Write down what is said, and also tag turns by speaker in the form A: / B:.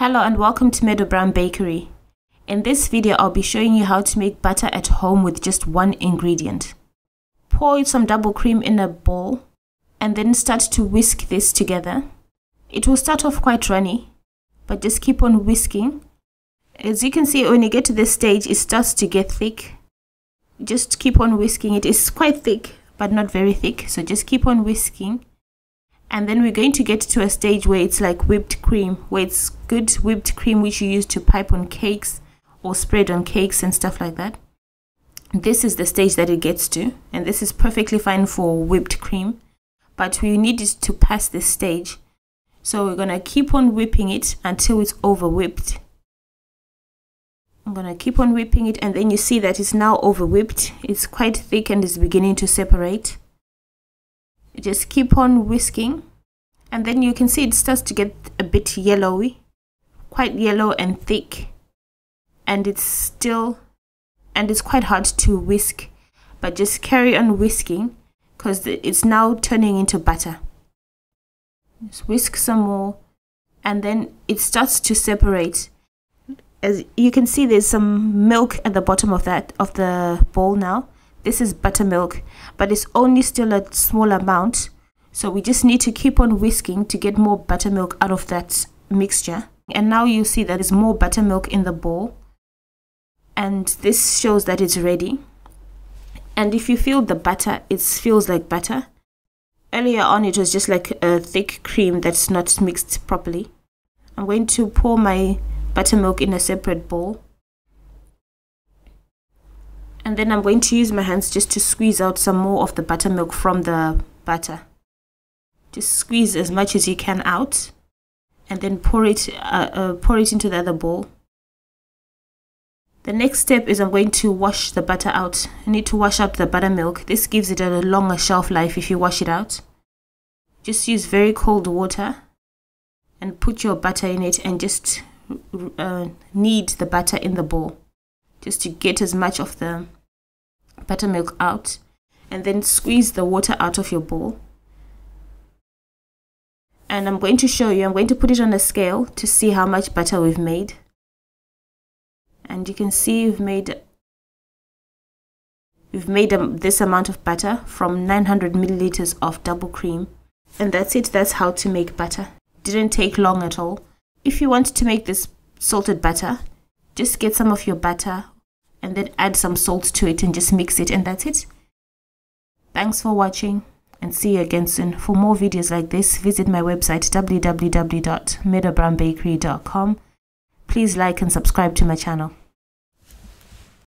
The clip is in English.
A: Hello and welcome to Meadow Bakery. In this video, I'll be showing you how to make butter at home with just one ingredient. Pour some double cream in a bowl and then start to whisk this together. It will start off quite runny, but just keep on whisking. As you can see, when you get to this stage, it starts to get thick. Just keep on whisking. It is quite thick, but not very thick, so just keep on whisking. And then we're going to get to a stage where it's like whipped cream, where it's good whipped cream which you use to pipe on cakes or spread on cakes and stuff like that. This is the stage that it gets to, and this is perfectly fine for whipped cream, but we need it to pass this stage. So we're going to keep on whipping it until it's over whipped. I'm going to keep on whipping it, and then you see that it's now over whipped. It's quite thick and is beginning to separate. Just keep on whisking, and then you can see it starts to get a bit yellowy, quite yellow and thick, and it's quite hard to whisk, but just carry on whisking because it's now turning into butter. Just whisk some more, and then it starts to separate. As you can see, there's some milk at the bottom of the bowl now. This is buttermilk, but it's only still a small amount, so we just need to keep on whisking to get more buttermilk out of that mixture. And now you see that there's more buttermilk in the bowl, and this shows that it's ready. And if you feel the butter, it feels like butter. Earlier on it was just like a thick cream that's not mixed properly. I'm going to pour my buttermilk in a separate bowl. And then I'm going to use my hands just to squeeze out some more of the buttermilk from the butter. Just squeeze as much as you can out, and then pour it into the other bowl. The next step is I'm going to wash the butter out. I need to wash out the buttermilk. This gives it a longer shelf life if you wash it out. Just use very cold water and put your butter in it, and just knead the butter in the bowl, just to get as much of the buttermilk out, and then squeeze the water out of your bowl. And I'm going to show you, I'm going to put it on a scale to see how much butter we've made. And you can see we've made this amount of butter from 900 milliliters of double cream. And that's it. That's how to make butter. Didn't take long at all. If you want to make this salted butter, just get some of your butter and then add some salt to it and just mix it, and that's it. Thanks for watching, and see you again soon. For more videos like this, visit my website www.meadowbakery.com. Please like and subscribe to my channel.